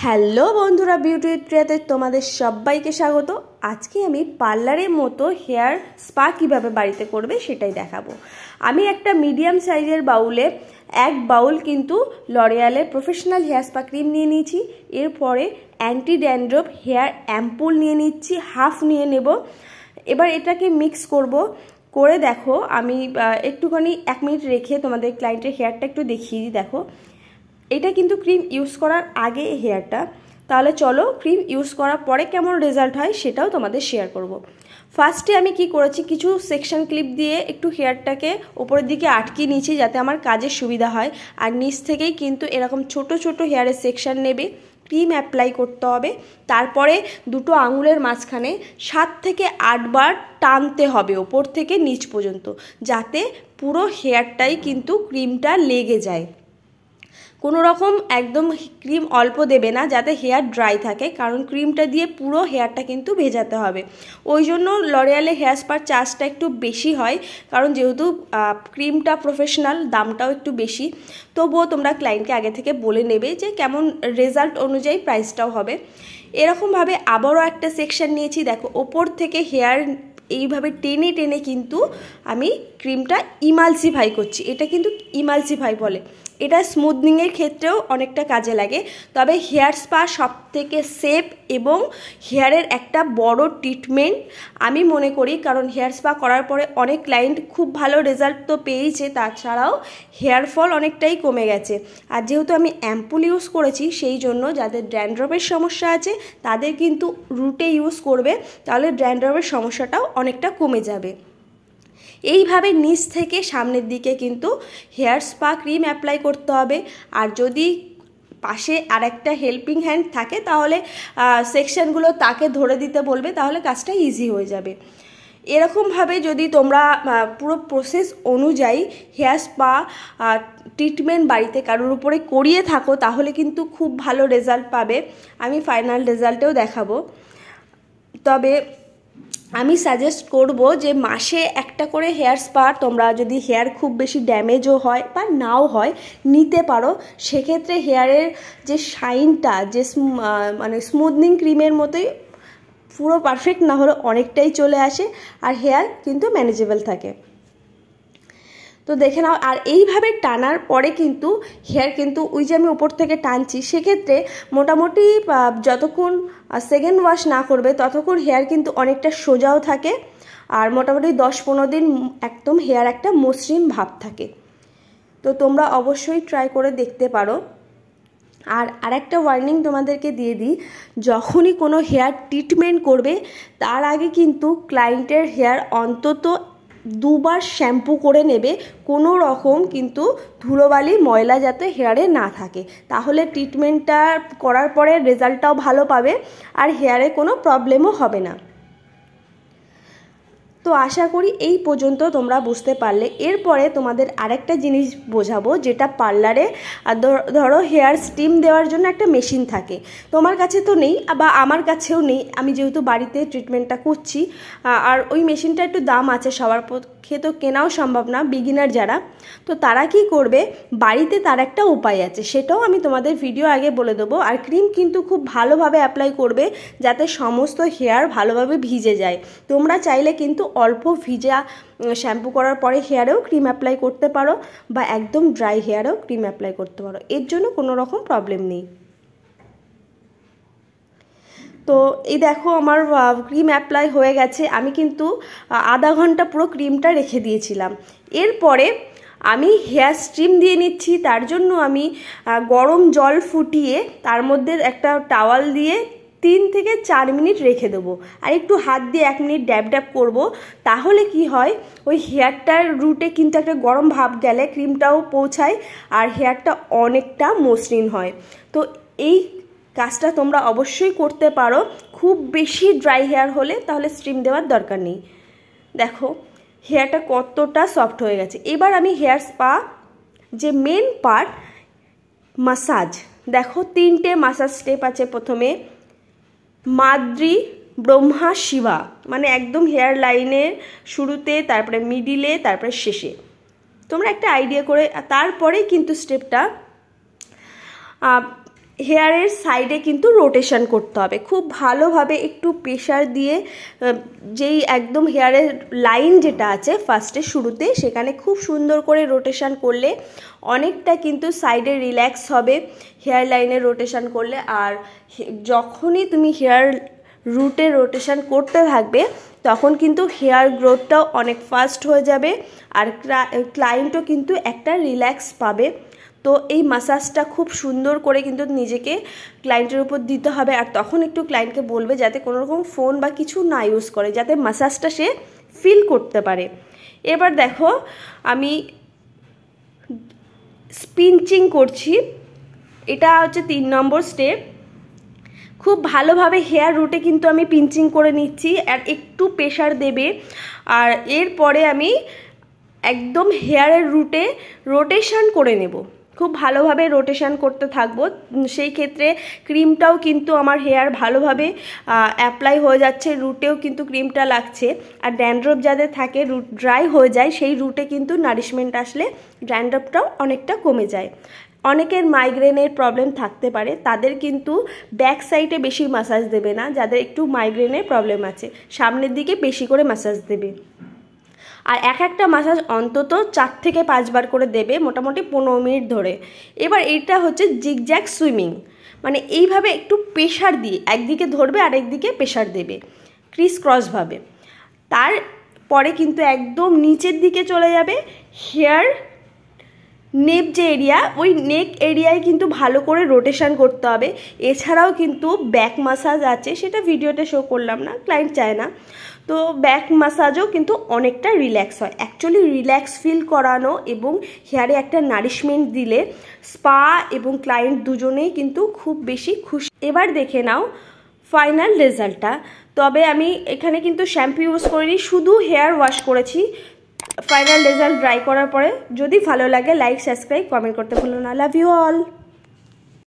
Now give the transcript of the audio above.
Hello বন্ধুরা, beauty ট্রিতে তোমাদের সবাইকে স্বাগত। আজকে আমি পার্লারের মতো হেয়ার স্পা কিভাবে বাড়িতে করবে সেটাই দেখাবো। আমি একটা মিডিয়াম সাইজের বাউলে এক বাউল কিন্তু লরিয়ালের প্রফেশনাল হেয়ার স্পা ক্রিম নিয়ে নিয়েছি। এরপরে অ্যান্টি ড্যান্ড্রফ হেয়ার অ্যাম্পুল নিয়ে নিচ্ছি, হাফ নিয়ে নেব। এবার এটাকে মিক্স করে দেখো, আমি একটুখানি 1 মিনিট রেখে তোমাদের ক্লায়েন্টের হেয়ারটা একটু দেখিয়ে দিই। দেখো, এটা কিন্তু ক্রিম ইউজ করার আগে হেয়ারটা। তাহলে চলো ক্রিম ইউজ করার পরে কেমন রেজাল্ট হয় সেটাও তোমাদের শেয়ার করব। ফার্স্টে আমি কি করেছি, কিছু সেকশন ক্লিপ দিয়ে একটু হেয়ারটাকে উপরের দিকে আটকিয়ে নিয়েছি যাতে আমার কাজের সুবিধা হয়। আর নিচ থেকেই কিন্তু এরকম ছোট ছোট হেয়ারের সেকশন নেবে, ক্রিম অ্যাপ্লাই করতে হবে। তারপরে দুটো আঙুলের মাঝখানে 7 থেকে 8 বার টানতে হবে ওপর থেকে নিচ পর্যন্ত, যাতে পুরো হেয়ারটাই কিন্তু ক্রিমটা লেগে যায়। কোনো রকম একদম ক্রিম অল্প দেবে না, যাতে হেয়ার ড্রাই থাকে, কারণ ক্রিমটা দিয়ে পুরো হেয়ারটা কিন্তু ভেজাতে হবে। ওই জন্য লরিয়ালের হেয়ার স্পার চার্জটা একটু বেশি হয়, কারণ যেহেতু ক্রিমটা প্রফেশনাল, দামটাও একটু বেশি। তবুও তোমরা ক্লায়েন্টকে আগে থেকে বলে নেবে যে কেমন রেজাল্ট অনুযায়ী প্রাইসটাও হবে। এরকমভাবে আবারও একটা সেকশন নিয়েছি। দেখো, ওপর থেকে হেয়ার এইভাবে টেনে টেনে কিন্তু আমি ক্রিমটা ইমালসিফাই করছি। এটা কিন্তু ইমালসিফাই বলে। এটা স্মুথনিংয়ের ক্ষেত্রেও অনেকটা কাজে লাগে। তবে হেয়ার স্পা সবথেকে সেফ এবং হেয়ারের একটা বড় ট্রিটমেন্ট আমি মনে করি, কারণ হেয়ার স্পা করার পরে অনেক ক্লায়েন্ট খুব ভালো রেজাল্ট তো পেয়েছে, তাছাড়াও হেয়ার ফল অনেকটাই কমে গেছে। আর যেহেতু আমি অ্যাম্পুল ইউজ করেছি, সেই জন্য যাদের ড্যান্ড্রফের সমস্যা আছে তাদের কিন্তু রুটে ইউজ করবে, তাহলে ড্যান্ড্রফের সমস্যাটাও অনেকটা কমে যাবে। এইভাবে নিচ থেকে সামনের দিকে কিন্তু হেয়ার স্পা ক্রিম অ্যাপ্লাই করতে হবে। আর যদি পাশে আরেকটা হেল্পিং হ্যান্ড থাকে তাহলে সেকশনগুলো তাকে ধরে দিতে বলবে, তাহলে কাজটা ইজি হয়ে যাবে। এরকমভাবে যদি তোমরা পুরো প্রসেস অনুযায়ী হেয়ার স্পা ট্রিটমেন্ট বাড়িতে কারোর উপরে করিয়ে থাকো, তাহলে কিন্তু খুব ভালো রেজাল্ট পাবে। আমি ফাইনাল রেজাল্টেও দেখাবো। তবে আমি সাজেস্ট করব যে মাসে একটা করে হেয়ার স্পা, তোমরা যদি হেয়ার খুব বেশি ড্যামেজও হয় বা নাও হয় নিতে পারো। সেক্ষেত্রে হেয়ারের যে শাইনটা, যে মানে স্মুথনিং ক্রিমের মতোই পুরো পারফেক্ট না হলে অনেকটাই চলে আসে, আর হেয়ার কিন্তু ম্যানেজেবল থাকে। তো দেখে নাও। আর এইভাবে টানার পরে কিন্তু হেয়ার কিন্তু ওই যে আমি উপর থেকে টানছি, সেক্ষেত্রে মোটামুটি যতক্ষণ সেকেন্ড ওয়াশ না করবে ততক্ষণ হেয়ার কিন্তু অনেকটা সোজাও থাকে। আর মোটামুটি 10-15 দিন একদম হেয়ার একটা মসৃণ ভাব থাকে। তো তোমরা অবশ্যই ট্রাই করে দেখতে পারো। আর আরেকটা ওয়ার্নিং তোমাদেরকে দিয়ে দিই, যখনই কোনো হেয়ার ট্রিটমেন্ট করবে তার আগে কিন্তু ক্লায়েন্টের হেয়ার অন্তত 2 বার শ্যাম্পু করে নেবে। কোনো রকম কিন্তু ধুলোবালি ময়লা যাতে হেয়ারে না থাকে, তাহলে ট্রিটমেন্টটা করার পরে রেজাল্টটাও ভালো পাবে আর হেয়ারে কোনো প্রবলেমও হবে না। তো আশা করি এই পর্যন্ত তোমরা বুঝতে পারলে। এরপরে তোমাদের আরেকটা জিনিস বোঝাবো, যেটা পার্লারে ধরো হেয়ার স্টিম দেওয়ার জন্য একটা মেশিন থাকে, তোমার কাছে তো নেই বা আমার কাছেও নেই। আমি যেহেতু বাড়িতে ট্রিটমেন্টটা করছি, আর ওই মেশিনটা একটু দাম আছে, সবার পক্ষে তো কেনাও সম্ভব না, বিগিনার যারা। তো তারা কি করবে, বাড়িতে তার একটা উপায় আছে, সেটাও আমি তোমাদের ভিডিও আগে বলে দেবো। আর ক্রিম কিন্তু খুব ভালোভাবে অ্যাপ্লাই করবে যাতে সমস্ত হেয়ার ভালোভাবে ভিজে যায়। তোমরা চাইলে কিন্তু অল্প ভিজা শ্যাম্পু করার পরে হেয়ারেও ক্রিম অ্যাপ্লাই করতে পারো, বা একদম ড্রাই হেয়ারেও ক্রিম অ্যাপ্লাই করতে পারো, এর জন্য কোনো রকম প্রবলেম নেই। তো এই দেখো, আমার ক্রিম অ্যাপ্লাই হয়ে গেছে। আমি কিন্তু আধা ঘন্টা পুরো ক্রিমটা রেখে দিয়েছিলাম। এরপরে আমি হেয়ার স্টিম দিয়ে নিচ্ছি। তার জন্য আমি গরম জল ফুটিয়ে তার মধ্যে একটা টাওয়াল দিয়ে 3 থেকে 4 মিনিট রেখে দেবো, আর একটু হাত দিয়ে 1 মিনিট ড্যাব ড্যাব করবো। তাহলে কি হয়, ওই হেয়ারটার রুটে কিন্তু একটা গরম ভাব গেলে ক্রিমটাও পৌঁছায় আর হেয়ারটা অনেকটা মসৃণ হয়। তো এই কাজটা তোমরা অবশ্যই করতে পারো। খুব বেশি ড্রাই হেয়ার হলে তাহলে স্টিম দেওয়ার দরকার নেই। দেখো হেয়ারটা কতটা সফট হয়ে গেছে। এবার আমি হেয়ার স্পা যে মেন পার্ট, মাসাজ, দেখো 3টে মাসাজ স্টেপ আছে। প্রথমে মাদ্রি, ব্রহ্মা, শিবা, মানে একদম হেয়ার লাইনের শুরুতে, তারপরে মিডিলে, তারপরে শেষে। তোমরা একটা আইডিয়া করে তারপরেই কিন্তু স্টেপটা হেয়ারের সাইডে কিন্তু রোটেশন করতে হবে খুব ভালোভাবে, একটু প্রেশার দিয়ে, যেই একদম হেয়ারের লাইন যেটা আছে ফার্স্টে শুরুতে সেখানে খুব সুন্দর করে রোটেশন করলে অনেকটা কিন্তু সাইডে রিল্যাক্স হবে হেয়ার লাইনে রোটেশন করলে। আর যখনই তুমি হেয়ার রুটে রোটেশন করতে থাকবে তখন কিন্তু হেয়ার গ্রোথটাও অনেক ফাস্ট হয়ে যাবে আর ক্লায়েন্টও কিন্তু একটা রিল্যাক্স পাবে। তো এই মাসাজটা খুব সুন্দর করে কিন্তু নিজেকে ক্লায়েন্টের উপর দিতে হবে, আর তখন একটু ক্লায়েন্টকে বলবে যাতে কোনো রকম ফোন বা কিছু না ইউজ করে, যাতে মাসাজটা সে ফিল করতে পারে। এবার দেখো আমি পিঞ্চিং করছি, এটা হচ্ছে 3 নম্বর স্টেপ। খুব ভালোভাবে হেয়ার রুটে কিন্তু আমি পিঞ্চিং করে নিচ্ছি আর একটু প্রেশার দেবে। আর এরপরে আমি একদম হেয়ারের রুটে রোটেশন করে নেব, খুব ভালোভাবে রোটেশন করতে থাকবো। সেই ক্ষেত্রে ক্রিমটাও কিন্তু আমার হেয়ার ভালোভাবে অ্যাপ্লাই হয়ে যাচ্ছে, রুটেও কিন্তু ক্রিমটা লাগছে। আর ড্যান্ড্রফ যাদের থাকে, রুট ড্রাই হয়ে যায়, সেই রুটে কিন্তু নারিশমেন্ট আসলে ড্যান্ড্রফটাও অনেকটা কমে যায়। অনেকের মাইগ্রেনের প্রবলেম থাকতে পারে, তাদের কিন্তু ব্যাক সাইডে বেশি ম্যাসাজ দেবে না, যাদের একটু মাইগ্রেনের প্রবলেম আছে সামনের দিকে বেশি করে ম্যাসাজ দেবে। আর একটা ম্যাসাজ অন্তত 4 থেকে 5 বার করে দেবে, মোটামুটি 15 মিনিট ধরে। এবার এইটা হচ্ছে জিগজ্যাগ সুইমিং, মানে এইভাবে একটু প্রেশার দিয়ে একদিকে ধরবে আর একদিকে প্রেশার দেবে ক্রিস ক্রসভাবে। তারপরে কিন্তু একদম নিচের দিকে চলে যাবে, হেয়ার নেক যে এরিয়া, ওই নেক এরিয়ায় কিন্তু ভালো করে রোটেশন করতে হবে। এছাড়াও কিন্তু ব্যাক ম্যাসাজ আছে, সেটা ভিডিওতে শো করলাম না, ক্লায়েন্ট চায় না। তো ব্যাক ম্যাসাজও কিন্তু অনেকটা রিল্যাক্স হয়। অ্যাকচুয়ালি রিল্যাক্স ফিল করানো এবং হেয়ারে একটা নারিশমেন্ট দিলে স্পা এবং ক্লায়েন্ট দুজনেই কিন্তু খুব বেশি খুশি। এবার দেখে নাও ফাইনাল রেজাল্টটা। তবে আমি এখানে কিন্তু শ্যাম্পু ইউজ করিনি, শুধু হেয়ার ওয়াশ করেছি। ফাইনাল রেজাল্ট ড্রাই করার পরে যদি ভালো লাগে লাইক, সাবস্ক্রাইব, কমেন্ট করতে ভুলো না। Love you all.